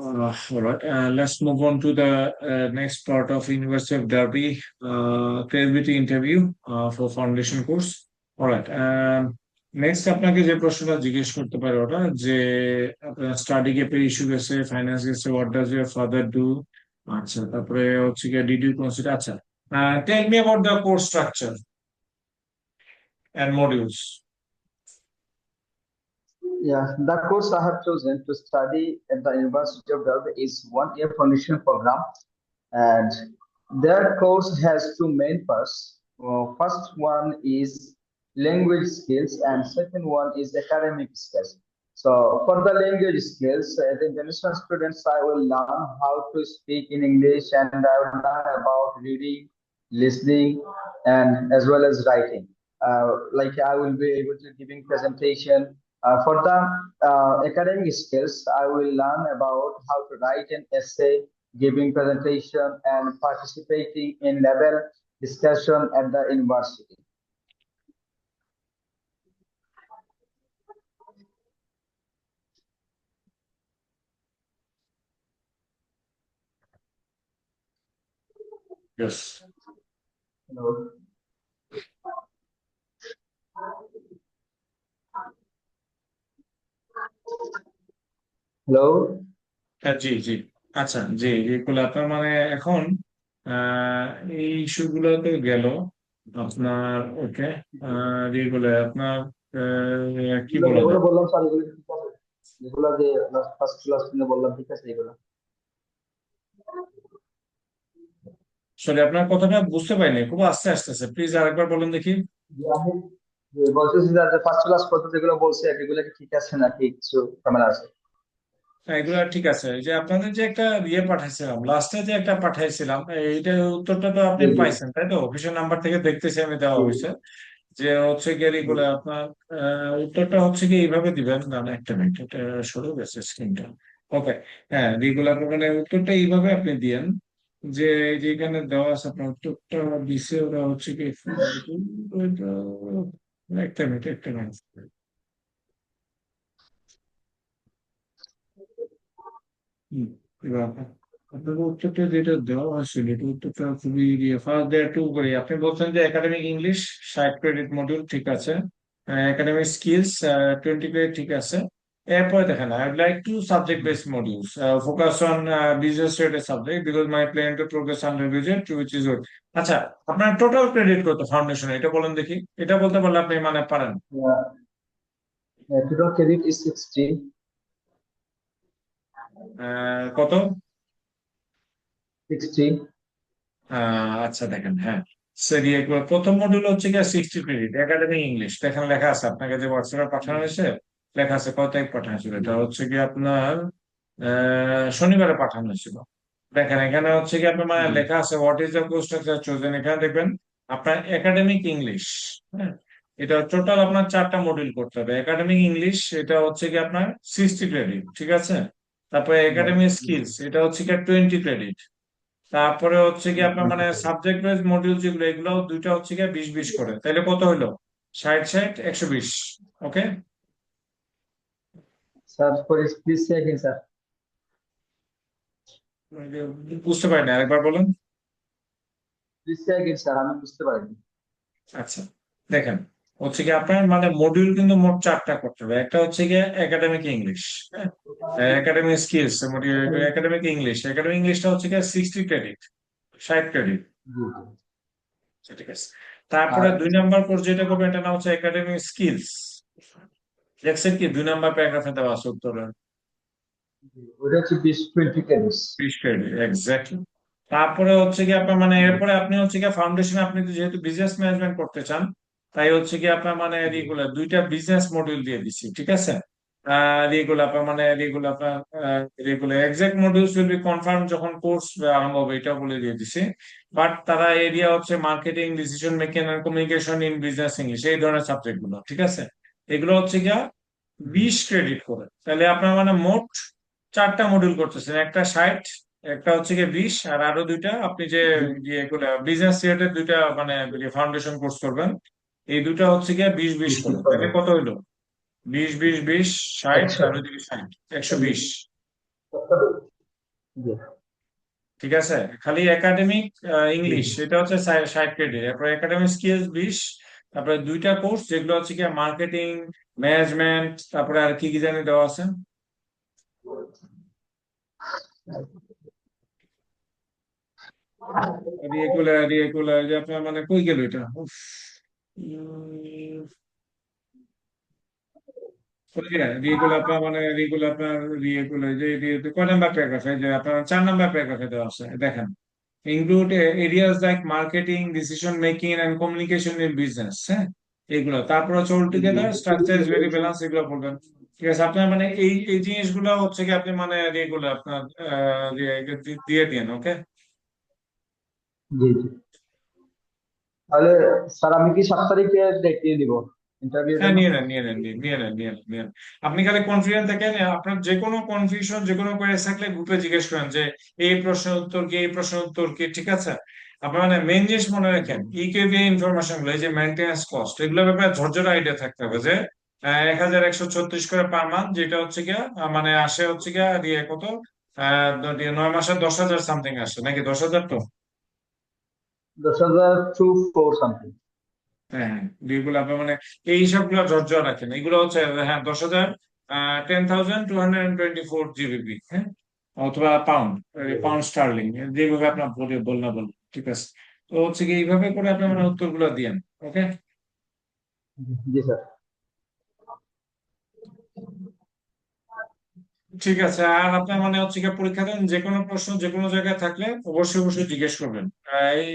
All right. Let's move on to the next part of University of Derby credibility interview for foundation course. All right. Next আপনাকে যে প্রশ্নটা জিজ্ঞেস করতে পারে ওটা যে আপনার স্টাডি গ্যাপের ইস্যু গেছে, ফাইন্যান্স গেছে, what does your father do. আচ্ছা, তারপরে হচ্ছে গিয়ে ডিড ইউ কনসিডার। আচ্ছা, tell me about the course structure and modules. Yeah, the course I have chosen to study at the University of Derby is 1 year foundation program, and their course has two main parts. First one is language skills, and second one is academic skills. So, for the language skills, as international students, I will learn how to speak in English, and I will learn about reading, listening, and as well as writing. Like I will be able to giving presentation for the academic skills, I will learn about how to write an essay, giving presentation, and participating in level discussion at the university. Yes. Hello. Hello. হ্যাঁ, জি জি। আচ্ছা, জি, এগুলো আপনার মানে এখন আহ এই ইস্যুগুলো তো গেল আপনার। ওকে, এগুলো আপনার কি যেগুলো বলা যেগুলো যায়। বললাম স্যার এগুলো ঠিক আছে, যেগুলো যে ফার্স্ট ক্লাস বললাম ঠিক আছে এগুলো। সরি, আপনার কথাটা বুঝতে পারিনি, খুব আস্তে আসতেছে, প্লিজ আরেকবার বলেন দেখি। যে আমি যে বলতেছি যে ফার্স্ট ক্লাস পর্যন্ত যেগুলো বলছে এগুলো কি ঠিক আছে নাকি কিছু ঝামেলা আছে? হ্যাঁ, এগুলো ঠিক আছে। এই যে আপনাদের যে একটা ইয়ে পাঠাইছিলাম, লাস্টে যে একটা পাঠাইছিলাম, এইটা উত্তরটা তো আপনি জি জি পাইছেন তাই তো? অফিসিয়াল নাম্বার থেকে দেখতেছি আমি, দেওয়া জি হয়েছে যে হচ্ছে গিয়ে জি। এগুলো আপনার উত্তরটা হচ্ছে কি এইভাবে দিবেন না না, একটা মিনিট, এটা সরে গেছে স্ক্রিনটা। ওকে, হ্যাঁ, রেগুলার মানে উত্তরটা এইভাবে আপনি দিয়েন যে যেখানে দেওয়া আছে আপনার উত্তরটা দিছে ওরা হচ্ছে কি একটা মিনিট, একটা মিনিট। হুম, এবার আপনার উত্তরটা যেটা দেওয়া হয়েছিল এটা উত্তরটা খুবই ফার্স্ট দেয়ার টু করি। আপনি বলছেন যে একাডেমিক ইংলিশ 60 ক্রেডিট মডিউল, ঠিক আছে। একাডেমিক স্কিলস 20 ক্রেডিট, ঠিক আছে। এরপরে দেখেন, I would like to subject based modules focus on business related subject because my plan to progress undergraduate which is good. আচ্ছা, আপনার টোটাল ক্রেডিট কত foundation, এটা বলেন দেখি। এটা বলতে পারলে আপনি মানে পারেন। Total credit is 60. কত? 60. আচ্ছা, দেখেন, হ্যাঁ, সরি, একবার প্রথম মডিউল হচ্ছে কি 60 ক্রেডিট একাডেমিক ইংলিশ, দেখেন লেখা আছে আপনাকে যে হোয়াটসঅ্যাপে পাঠানো হয়েছে, লেখা আছে কয় তারিখ পাঠানো হয়েছিল। এটা হচ্ছে কি আপনার শনিবারে পাঠানো হয়েছিল। দেখেন এখানে হচ্ছে কি আপনার মানে লেখা আছে what is the course structure chosen. এখানে দেখবেন আপনার একাডেমিক ইংলিশ, হ্যাঁ, এটা টোটাল আপনার 4টা মডিউল করতে হবে। একাডেমিক ইংলিশ এটা হচ্ছে কি আপনার 60 ক্রেডিট, ঠিক আছে। তারপরে একাডেমিক স্কিলস এটা হচ্ছে কি 20 ক্রেডিট। তারপরে হচ্ছে কি আপনার মানে সাবজেক্ট ওয়াইজ মডিউল যেগুলো, এগুলো দুইটা হচ্ছে কি 20-20 করে, তাহলে কত হইলো? 60-60 120। ওকে, Sir, please say again, sir. বুঝতে পারি না, আরেকবার বলেন। Please say again, sir. আমি বুঝতে পারিনি। আচ্ছা, দেখেন হচ্ছে কি আপনার মানে মডিউল কিন্তু মোট 4টা করতে হবে। একটা হচ্ছে গিয়ে একাডেমিক ইংলিশ, হ্যাঁ, academic skills, academic English, academic ইংলিশটা হচ্ছে গিয়ে 60 ক্রেডিট, 60 ক্রেডিট, জি, ঠিক আছে। তারপরে আর 2 নাম্বার কোর্স যেটা করবেন এটা নাম হচ্ছে একাডেমিক স্কিলস। দেখছেন কি 2 নাম্বার প্যারাগ্রাফে দেওয়া আছে উত্তরে। ওটা হচ্ছে 20 ক্রেডিটস। 20 credit, exactly. তারপরে হচ্ছে কি আপনার মানে এরপরে আপনি হচ্ছে কি ফাউন্ডেশন, আপনি তো যেহেতু বিজনেস ম্যানেজমেন্ট করতে চান, তাই হচ্ছে কি আপনার মানে রেগুলার 2টা বিজনেস মডিউল দিয়ে দিচ্ছি, ঠিক আছে। রেগুলার আপনার মানে রেগুলার আপনার regular exact modules will be confirm যখন কোর্স আরম্ভ হবে, এটা বলে দিয়ে দিছি। বাট তারা এরিয়া হচ্ছে marketing, decision making and communication in business English, এই ধরনের সাবজেক্ট গুলো, ঠিক আছে। এগুলো হচ্ছে গিয়া 20 ক্রেডিট করে, তাহলে আপনার মানে মোট 4টা মডিউল করতেছেন, একটা 60, একটা হচ্ছে গিয়ে 20, আর আরো দুইটা আপনি যে বিজনেস রিলেটেড দুইটা মানে ফাউন্ডেশন কোর্স করবেন, এই দুটা হচ্ছে গিয়ে 20-20 করে, তাহলে কত হইলো? 20-20-20, 60 একশো। আর ওইদিকে 60, 120। জি ঠিক আছে, খালি একাডেমিক জি ইংলিশ জি এটা হচ্ছে 60 ক্রেডিট, তারপর একাডেমিক স্কিলস 20, তারপরে দুইটা কোর্স যেগুলো হচ্ছে কি মার্কেটিং ম্যানেজমেন্ট, তারপরে আর কি কি জানি দেওয়া আছে, রিয়েগুলার যে আপনার মানে কই গেল এটা, উফ, উম, রিয়েগুলার আপনার মানে রিয়েগুলার আপনার রিয়েগুলার যে কয় নাম্বার প্যারাগ্রাফে, যে আপনার 4 নাম্বার প্যারাগ্রাফে দেওয়া আছে দেখেন, include areas like marketing, decision making and communication in business, হ্যাঁ এইগুলো, তারপর হচ্ছে all G together structure is very balanced, এগুলো বলবেন। ঠিক আছে, আপনার মানে এই জিনিসগুলো হচ্ছে কি আপনি মানে এগুলো আপনার দিয়ে দিন, ওকে। জি জি। তাহলে স্যার আমি কি 7 তারিখে দেখিয়ে দিব ইন্টারভিউর হ্যাঁ জন্য? নিয়ে নেন, নিয়ে নেন, নিয়ে নেন। আপনি খালি কনফিডেন্ট থাকেন, আপনার যে কোনো কনফিউশন যে কোনো কোয়েরি থাকলে গ্রুপে জিজ্ঞেস করেন যে এই প্রশ্নের উত্তর কি, এই প্রশ্নের উত্তর কি, ঠিক আছে। আপনার মানে মেন জিনিস মনে রাখেন, ইকেবি ইনফরমেশন গুলো, এই যে মেনটেন্যান্স কস্ট, এগুলোর ব্যাপারে ঝরঝর আইডিয়া থাকতে হবে যে 1136 করে পার মান্থ, যেটা হচ্ছে গিয়া মানে আসে হচ্ছে গিয়া দিয়ে কত 9 মাসে 10,000 সামথিং আসে, নাকি 10,000 তো? 10,000 টু 4 সামথিং। হ্যাঁ, যেগুলো আপনার মানে এই হিসাবগুলো ঝরঝর রাখেন, এগুলো হচ্ছে হ্যাঁ 10,000 10,224 জিবিপি, হ্যাঁ, অথবা পাউন্ড, পাউন্ড স্টার্লিং, যেভাবে আপনার বললাম, ঠিক আছে। তো হচ্ছে কি এইভাবে করে আপনি মানে উত্তরগুলো দিয়েন, ওকে। জি স্যার। ঠিক আছে, আর আপনার মানে হচ্ছে কি পরীক্ষা দেন, যে কোনো প্রশ্ন যে কোনো জায়গায় থাকলে অবশ্যই অবশ্যই জিজ্ঞেস করবেন। এই